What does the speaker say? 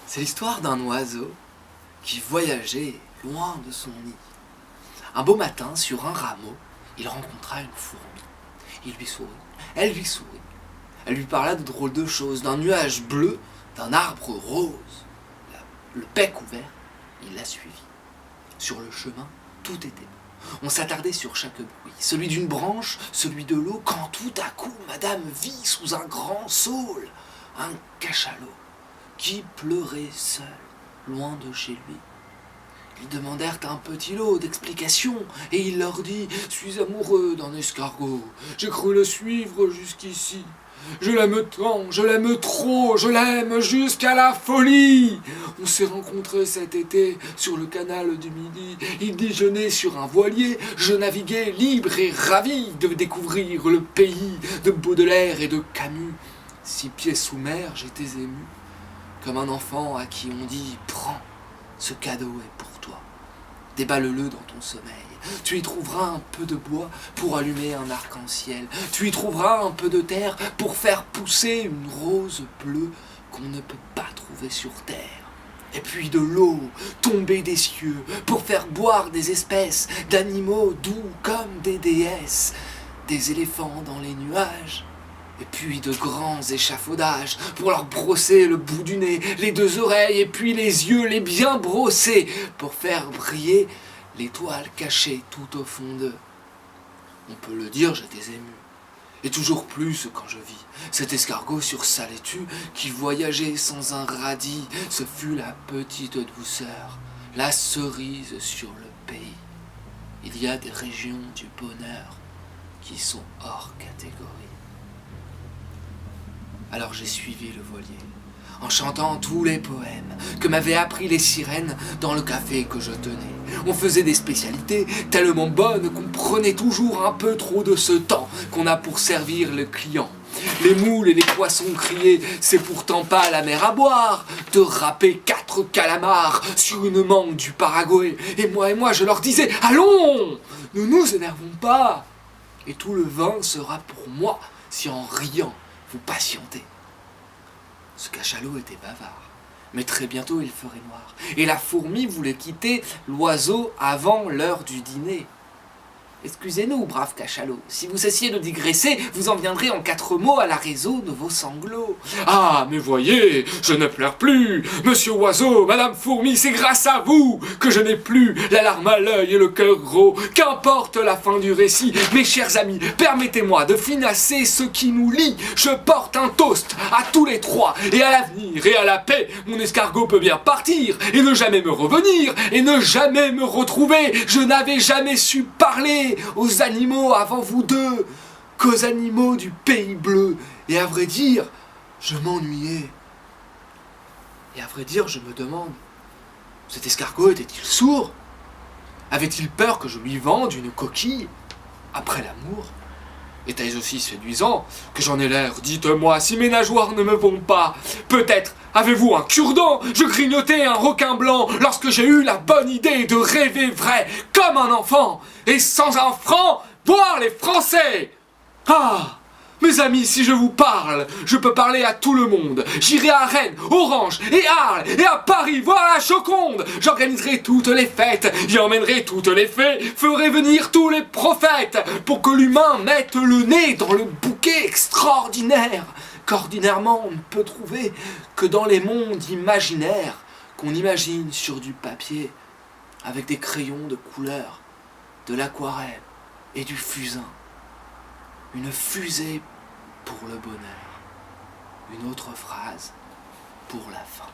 C'est l'histoire d'un oiseau qui voyageait loin de son nid. Un beau matin, sur un rameau, il rencontra une fourmi. Il lui sourit, elle lui sourit. Elle lui parla de drôles de choses, d'un nuage bleu, d'un arbre rose. Le bec ouvert, il la suivit. Sur le chemin, tout était beau. On s'attardait sur chaque bruit, celui d'une branche, celui de l'eau, quand tout à coup, madame vit sous un grand saule un cachalot qui pleurait seul, loin de chez lui. Ils demandèrent un petit lot d'explications, et il leur dit « Suis amoureux d'un escargot, j'ai cru le suivre jusqu'ici. Je l'aime tant, je l'aime trop, je l'aime jusqu'à la folie. On s'est rencontrés cet été sur le canal du Midi. Il déjeunait sur un voilier, je naviguais libre et ravi de découvrir le pays de Baudelaire et de Camus. 6 pieds sous mer, j'étais ému, comme un enfant à qui on dit « Prends, ce cadeau est pour toi. Déballe-le dans ton sommeil. Tu y trouveras un peu de bois pour allumer un arc-en-ciel. Tu y trouveras un peu de terre pour faire pousser une rose bleue qu'on ne peut pas trouver sur terre. Et puis de l'eau tombée des cieux pour faire boire des espèces d'animaux doux comme des déesses, des éléphants dans les nuages. Et puis de grands échafaudages pour leur brosser le bout du nez, les 2 oreilles et puis les yeux, les bien brossés pour faire briller l'étoile cachée tout au fond d'eux. On peut le dire, j'étais ému. Et toujours plus quand je vis cet escargot sur sa laitue qui voyageait sans un radis. Ce fut la petite douceur, la cerise sur le pays. Il y a des régions du bonheur qui sont hors catégorie. Alors j'ai suivi le voilier, en chantant tous les poèmes que m'avaient appris les sirènes dans le café que je tenais. On faisait des spécialités tellement bonnes qu'on prenait toujours un peu trop de ce temps qu'on a pour servir le client. Les moules et les poissons criaient « C'est pourtant pas la mer à boire !» de râper 4 calamars sur une mangue du Paraguay. Et moi, je leur disais « Allons, ne nous énervons pas !» Et tout le vin sera pour moi si en riant vous patientez. Ce cachalot était bavard, mais très bientôt il ferait noir, et la fourmi voulait quitter l'oiseau avant l'heure du dîner. Excusez-nous, brave cachalot, si vous cessiez de digresser, vous en viendrez en 4 mots à la raison de vos sanglots. Ah, mais voyez, je ne pleure plus, monsieur oiseau, madame fourmi, c'est grâce à vous que je n'ai plus la larme à l'œil et le cœur gros. Qu'importe la fin du récit, mes chers amis, permettez-moi de finasser ce qui nous lie. Je porte un toast à tous les 3, et à l'avenir et à la paix. Mon escargot peut bien partir, et ne jamais me revenir, et ne jamais me retrouver. Je n'avais jamais su parler aux animaux avant vous deux, qu'aux animaux du pays bleu. Et à vrai dire, je m'ennuyais. Et à vrai dire, je me demande, cet escargot était-il sourd? Avait-il peur que je lui vende une coquille après l'amour? Était-ce aussi séduisant que j'en ai l'air? Dites-moi si mes nageoires ne me vont pas. Peut-être avez-vous un cure-dent? Je grignotais un requin blanc lorsque j'ai eu la bonne idée de rêver vrai, comme un enfant, et sans un franc, voir les Français. Ah! Mes amis, si je vous parle, je peux parler à tout le monde. J'irai à Rennes, Orange et Arles et à Paris voir la Joconde. J'organiserai toutes les fêtes, j'y emmènerai toutes les fées, ferai venir tous les prophètes pour que l'humain mette le nez dans le bouquet extraordinaire qu'ordinairement on ne peut trouver que dans les mondes imaginaires qu'on imagine sur du papier avec des crayons de couleur, de l'aquarelle et du fusain. Une fusée pour le bonheur, une autre phrase pour la fin.